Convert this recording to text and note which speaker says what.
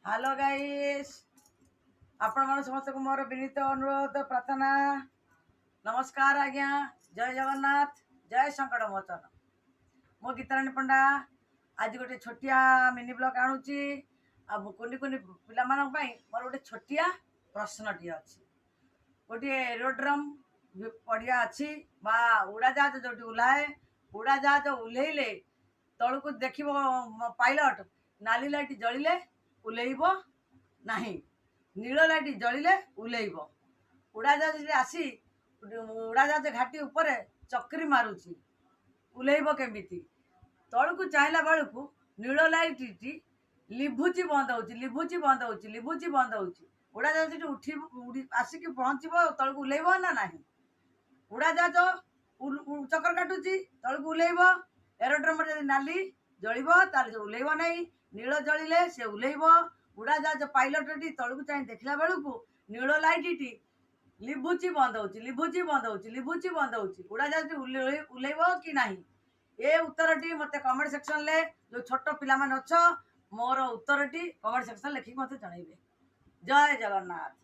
Speaker 1: Hello guys आपण मान समस्त को मोर विनीत अनुरोध प्रार्थना। नमस्कार आज्ञा। जय जगन्नाथ, जय संकट मोचन। मो गीताराणी पंडा आज गोटे छोटिया मिनी ब्लॉग आणुची। अब कुनी कुनी पिला मानन पई मोर गोटे छोटिया प्रश्नटी अछि। गोटे एरोड्रम पड़िया अछि बा उड़ाजाहाज जोटी उलाए, उड़ाजाहाज उल्हेले तलू देखिब पायलट नाली लाइट जलिले उल्हेब नाही, नील लाइट जलिले उल्हेब। उड़ाजाहाज आसी उड़ाजाहाज घाटी उपर चक्री मारुची, उल्हेब केमिति? तलू चाहला बेलू नील लाइट लिभुची बंद होची, लिभुची बंद होची, लिभुची बंद होची। उड़ाजाहाज उठी आसिक पहुँचब तलू उल्हेब ना नाही? उड़ाजाहाज चक्कर काटुची तलू उल्हेब। एरोड्रम नाली जलिब ताले उल्हेब नहीं, नील जलिले से उल्हेब। उड़ाजाहाज पायलट तलू चाह देखला बेलू नील लाइट लिभुची बंद होची, लिभुची बंद होची, लिभुची बंद होची। उड़ाजाहाज उल्हेब कि नाही? ए उत्तरटी मते कमेंट सेक्शन ले जो छोट पिला माने अछ मोर उत्तरटी कमेंट सेक्शन लिखि मते जणाइबे। जय जगन्नाथ।